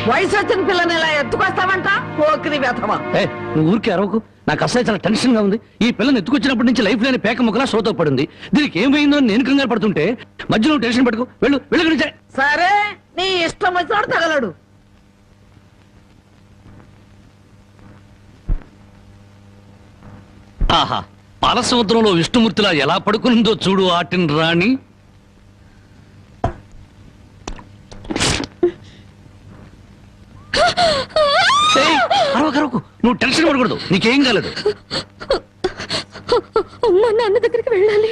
వయసు వచ్చిన పిల్లని ఇలా ఎత్తుకొస్తావంట పోకిరి వ్యథమా. నువ్వు ఊరికి అరవకు, నాకు అసలు చాలా టెన్షన్ గా ఉంది. ఈ పిల్లని ఎత్తుకొచ్చినప్పటి నుంచి లైఫ్ లేని పేక ముక్కలా సోతో పడింది. దీనికి ఏమైందో నేను కంగారు పడుతుంటే మధ్యలో టెన్షన్ పట్టుకు వెళ్ళు వెళ్ళి. సరే నీ ఇష్టం వచ్చినాడు తగలడు. ఆహా, పాలసముద్రంలో విష్ణుమూర్తిలా ఎలా పడుకుందో చూడు ఆటిన్ రాణి. అరవకు, నువ్వు టెన్షన్ పడకూడదు, నీకేం కాలేదు. నాన్న దగ్గరికి వెళ్ళాలి.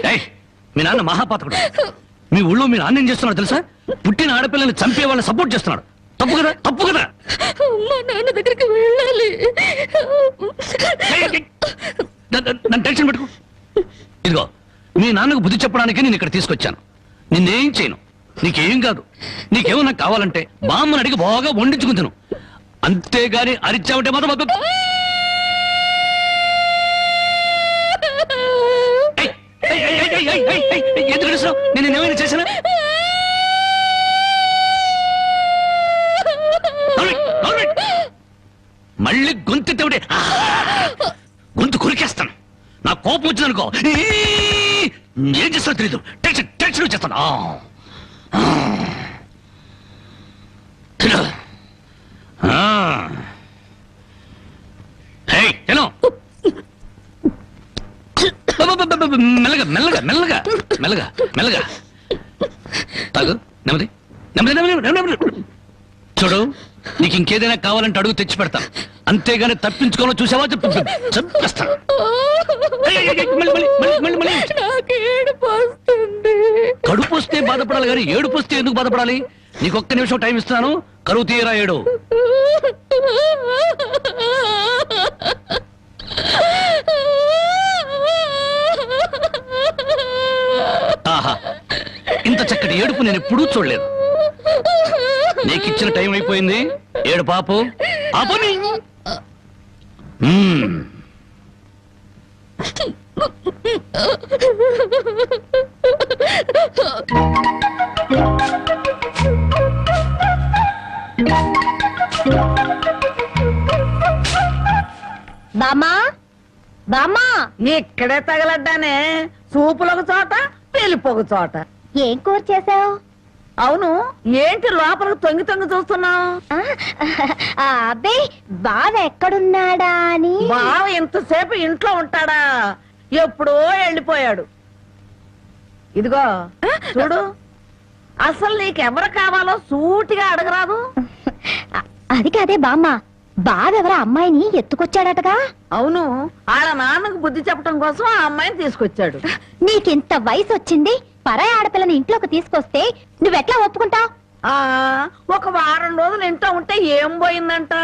మీ నాన్న మహాపాతకుడు. మీ ఊళ్ళో మీ నాన్న ఏం చేస్తున్నాడు తెలుసా? పుట్టిన ఆడపిల్లని చంపే వాళ్ళని సపోర్ట్ చేస్తున్నాడు. తప్పు కదా, తప్పు కదా. నాన్న దగ్గరికి వెళ్ళాలి. నన్ను టెన్షన్ పెట్టుకో. ఇదిగో, మీ నాన్నకు బుద్ధి చెప్పడానికి నేను ఇక్కడ తీసుకొచ్చాను. నిన్నేం చేయను, నీకేం కాదు. నీకేమన్నా కావాలంటే బామ్మని అడిగి బాగా వండించుకుని తిను. అంతేగాని అరిచావంటే మాత్రం ఎందుకు అరుస్తున్నావు? నేను ఏమైనా చేశానా? మళ్ళీ గొంతెత్తే గొంతు కొరికేస్తాను. నా కోపం వచ్చిందనుకో ఏం చేస్తానో తెలీదు. టెన్షన్ టెన్షన్ వచ్చేస్తాను. మెల్లగా మెల్లగా మెల్లగా మెల్లగా మెల్లగా తాగు. నెమ్మది నెమ్మది నెమ్మది. చూడు, నీకు ఇంకేదైనా కావాలంటే అడుగు తెచ్చి పెడతాను. అంతేగాని తప్పించుకోవాలో చూసావా చంపేస్తాను. కడుపు వస్తే బాధపడాలి కానీ ఏడుపు వస్తే ఎందుకు బాధపడాలి? నీకు ఒక్క నిమిషం టైం ఇస్తాను, కరువు తీయరా ఏడు. ఆహా, ఇంత చక్కటి ఏడుపు నేను ఎప్పుడూ చూడలేదు. నీకిచ్చిన టైం అయిపోయింది. ఏడు పాపు ఆపని. బామా బామా, ఇక్కడే తగలడ్డానే. సూపులకు చోట పెళ్లిపోక చోట. ఏం కూర చేసావు? అవును, ఏంటి లోపలికి తొంగి తొంగి చూస్తున్నావు? అబ్బే, బావ ఎక్కడున్నాడా అని. బావ ఇంతసేపు ఇంట్లో ఉంటాడా? ఎప్పుడో వెళ్ళిపోయాడు. ఇదిగో చూడు, అసలు నీకెవరు కావాలో సూటిగా అడగరాదు. అది కాదే బామ్మ, బావెవరో అమ్మాయిని ఎత్తుకొచ్చాడటగా. అవును, వాళ్ళ నాన్నకు బుద్ధి చెప్పడం కోసం ఆ అమ్మాయిని తీసుకొచ్చాడు. నీకింత వయసు వచ్చింది, పరాయి ఆడపిల్లని ఇంట్లోకి తీసుకొస్తే నువ్వెట్లా ఒప్పుకుంటావు? ఒక వారం రోజులు ఇంట్లో ఉంటే ఏం పోయిందంట?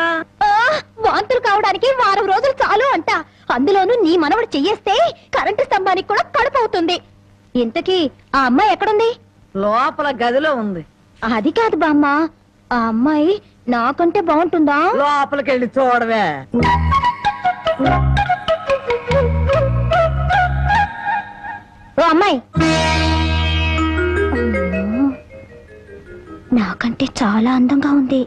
వాంతులు కావడానికి వారం రోజులు చాలు అంట. అందులోనూ నీ మనవడు చెయ్యేస్తే కరెంటు స్తంభానికి కూడా కడుపు అవుతుంది. ఇంతకీ ఆ అమ్మాయి ఎక్కడుంది? లోపల గదిలో ఉంది. అది కాదు బామ్మ, ఆ అమ్మాయి నాకంటే బాగుంటుందా? లోపలికి వెళ్ళి చూడవే. ఓ అమ్మాయి, నాకంటే చాలా అందంగా ఉంది.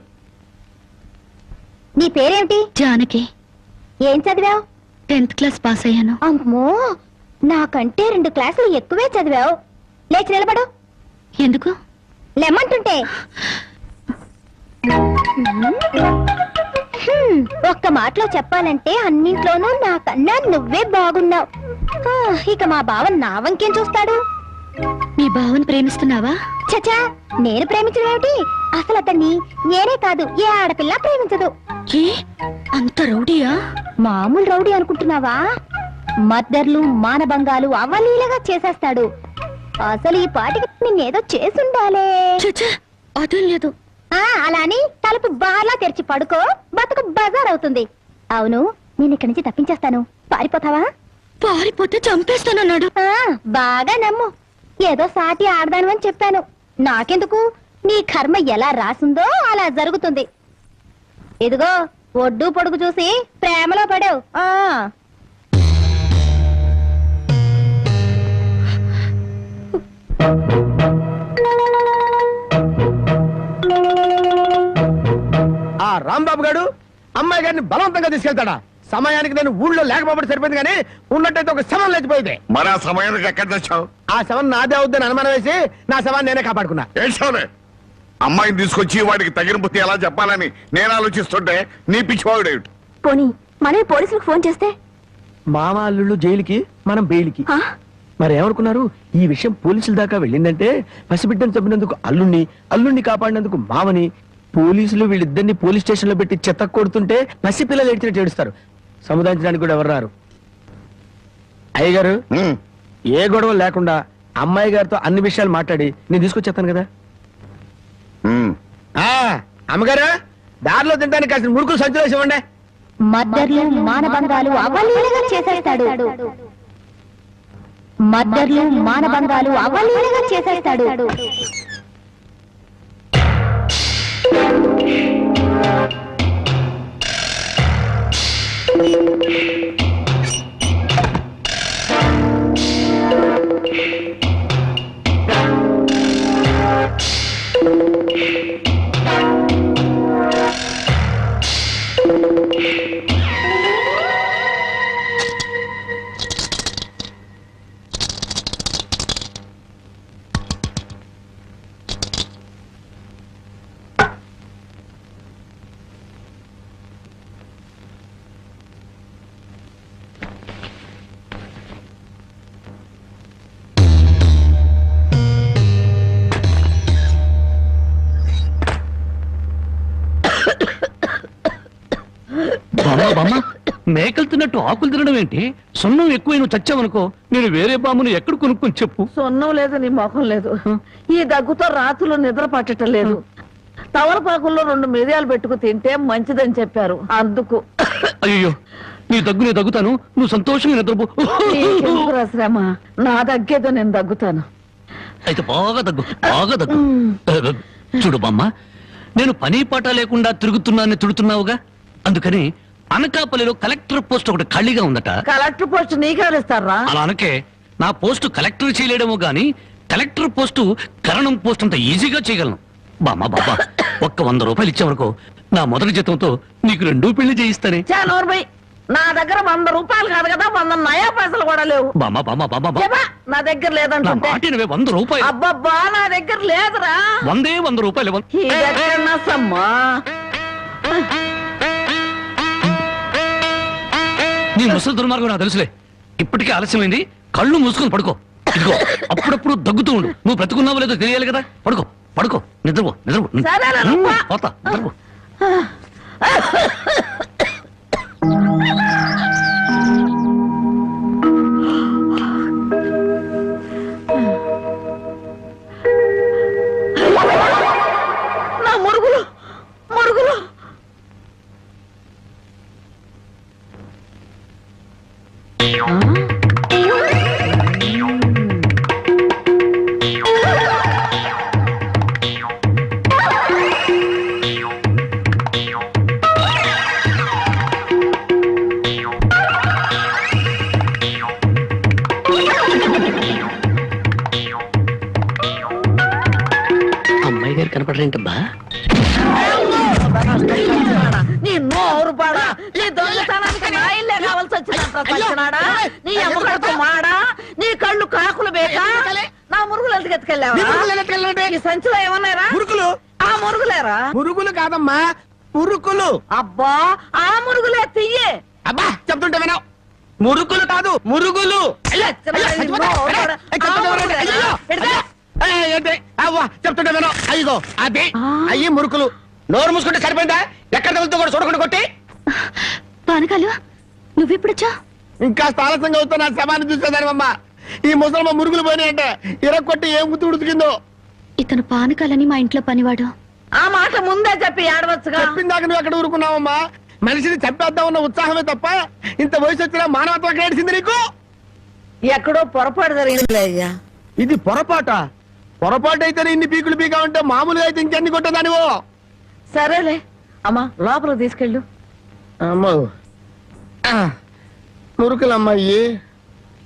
నీ పేరేమిటి? జానకి. ఏం చదివావు? 10th క్లాస్ పాస్ అయ్యాను. అమ్మో, నాకంటే 2 క్లాసులు ఎక్కువే చదివావు. లేచి నిలబడు. ఎందుకు? లెమ్మంటుంటే. ఒక్క మాటలో చెప్పాలంటే అన్నింట్లోనూ నాకన్నా నువ్వే బాగున్నావు. ఇక మా బావ నా వంకేం చూస్తాడు? మీ బావని ప్రేమిస్తున్నావా? చచా, నేను ప్రేమించడం ఏమిటి? అసలు అతన్ని నేనే కాదు, ఏ ఆడపిల్ల ప్రేమించదు. అంత రౌడీయా? మామూలు రౌడీ అనుకుంటున్నావా? మద్దర్లు మానభంగాలు అవలీలగా చేసేస్తాడు. అసలు ఈ పాటికి నిన్నేదో చేసుండాలే. అదేం లేదు. అలా అని తలుపు బార్లా తెరిచి పడుకో, బతుకు బజార్ అవుతుంది. అవును, నేను ఇక్కడి నుంచి తప్పించేస్తాను. పారిపోతావా? పారిపోతే చంపేస్తానన్నాడు. బాగా నమ్ము. ఏదో సాటి ఆడదాను అని చెప్పాను. నాకెందుకు, నీ కర్మ ఎలా రాసుందో అలా జరుగుతుంది. ఇదిగో, ఒడ్డు పొడుగు చూసి ప్రేమలో పడావు. రాంబాబు గారు అమ్మాయి గారిని బలవంతంగా తీసుకెళ్తాడా? సమయానికి నేను ఊళ్ళో లేకపోవడం సరిపోయింది, కానీ ఉన్నట్టయితే ఒక శవం లేచిపోయింది. మరి ఆ సమయానికి ఎక్కడ తెచ్చావు? ఆ శవం నాదే అవుద్దని అనుమానం వేసి నా శవాన్ని నేనే కాపాడుకున్నా. ఏడ్చావులే. అమ్మాయిని తీసుకొచ్చి వాడికి తగిన బుద్ధి ఎలా చెప్పాలని నేను ఆలోచిస్తుంటే నీ పిచ్చివాడేమిటి? పోనీ మనమే పోలీసులకు ఫోన్ చేస్తే? మామ అల్లుళ్ళు జైలుకి, మనం బెయిల్కి. ఆ? మరి ఏమనుకున్నారు? ఈ విషయం పోలీసుల దాకా వెళ్ళిందంటే పసిబిడ్డను చంపినందుకు అల్లుణ్ణి కాపాడినందుకు మామని, పోలీసులు వీళ్ళిద్దరిని పోలీస్ స్టేషన్ లో పెట్టి చెత్త కొడుతుంటే పసిపిల్లలు ఏడ్చినట్టు ఏడుస్తారు. సముదాయించడానికి కూడా ఎవరు రారు. అయ్యగారు, ఉమ్, ఏ గొడవ లేకుండా అమ్మాయి గారితో అన్ని విషయాలు మాట్లాడి నేను తీసుకొచ్చేస్తాను కదా. ఉమ్. అమ్మగారు, దారిలో తింటానికి కాసిన మురుకులు సంచులేసి ఇవ్వండి. మద్దర్లు మానభంగాలు అవలీలగా చేసేస్తాడు. మద్దర్లు మానభంగాలు అవలీలగా చేసేస్తాడు. బామ్మ మేకలు తిన్నట్టు ఆకులు తినడం ఏంటి? సున్నం ఎక్కువ నువ్వు చచ్చావనుకో, నేను వేరే బామ్మను ఎక్కడ కొనుక్కొని చెప్పు. సొన్నం లేదు, నీ ముఖం లేదు. ఈ దగ్గుతో రాత్రులు నిద్ర పట్టడం లేదు. తవలపాకుల్లో 2 మిరియాలు పెట్టుకు తింటే మంచిదని చెప్పారు, అందుకు. అయ్యో, నీ దగ్గు నేను దగ్గుతాను, నువ్వు సంతోషంగా నిద్రపో. నీకెందుకురా శ్రమ? నా దగ్గేదో నేను దగ్గుతాను. అయితే బాగా దగ్గు. చూడు బామ్మ, నేను పని పాట లేకుండా తిరుగుతున్నానని తిడుతున్నావుగా, అందుకని అనకాపల్లిలో కలెక్టర్ పోస్ట్ ఒకటి ఖాళీగా ఉందట. కలెక్టర్ పోస్ట్ నీకెవరిస్తారా? అలా అనకే, నా పోస్టు కలెక్టర్ చేయలేడేమో గాని కలెక్టర్ పోస్టు కరణం పోస్ట్ అంత ఈజీగా చేయగలను. బామ్మ ఒక్క 100 రూపాయలు ఇచ్చేవరకు నా మొదటి జీతంతో నీకు 2 పెళ్లి చేయిస్తానే. చానోర్బై, నా దగ్గర 100 రూపాయలు కాదు కదా, 100 నయా పైసలు కూడా లేవు. బామ్మ చెప్పా, నా దగ్గర నా లేదంటుంటే. మాట వినవే, 100 రూపాయలు. అబ్బబ్బా, నా దగ్గర లేదురా. 100 రూపాయలు. ఇదెక్కడన్నా సమ్మా? నీ ముసలి దుర్మార్గం నాకు తెలుసులే. ఇప్పటికే ఆలస్యమైంది, కళ్ళు మూసుకొని పడుకో. ఇదిగో, అప్పుడప్పుడు దగ్గుతూ ఉండు. నువ్వు బ్రతుకున్నావో లేదో తెలియాలి కదా. పడుకో, నిద్రపో. సరేలే, నువ్వు పో. పోతా, నిద్రపో. నా మురుగులు. అమ్మాయి గారు కనపడరేంటబ్బా? నీ నోరు పాడా, నీ దొంగతనానికి నా ఇల్లే కావాల్సి వచ్చినంత సచ్చినాడా? నీ అమ్మగడుకు మాడా, నీ కళ్ళు కాకులు బేకా? నా మురుగులు ఎందుకు ఎత్తుకెళ్ళావా? ఈ సంచిలో ఏమన్నారా? మురుకులు? ఆ మురుగులేరా? మురుగులు కాదమ్మా, మురుకులు. అబ్బా, ఆ మురుగులే తియ్యే. అబ్బా, చెప్తుంటే వినవు. మురుకులు కాదు, మురుగులు. చెప్తుంటే వినవు. అయ్యో, అదే అయ్యి మురుకులు. నోరు మూసుకుంటే సరిపోయిందా? ఎక్కడ తగులుతూ కూడా చూడకుండా కొట్టి. పానకాలు నువ్వెప్పుడొచ్చా? ఇంకా ఆలస్యంగా అవుతా నా శవాన్ని చూసేదానివమ్మా. ఈ ముసలమ్మ మురుగులు పోయినాయంటే ఇరక్కొట్టి ఏం గుర్తు ఉడుతుందో. ఇతను పానకాలని మా ఇంట్లో పనివాడు. ఆ మాట ముందే చెప్పి ఆడవచ్చుగా. చెప్పిందాక నువ్వు ఎక్కడ ఊరుకున్నావమ్మా? మనిషిని చంపేద్దామన్న ఉత్సాహమే తప్ప ఇంత వయసు వచ్చినా మానవత్వం ఏడిసింది నీకు? ఎక్కడో పొరపాటు జరిగిందిలే అయ్యా. ఇది పొరపాటు అయితే ఇన్ని పీకులు పీకా ఉంటే మామూలుగా అయితే ఇంకెన్ని కొట్టదానివో. సరేలే అమ్మా, లోపల తీసుకెళ్ళు. అమ్మో, మురుకులమ్మాయి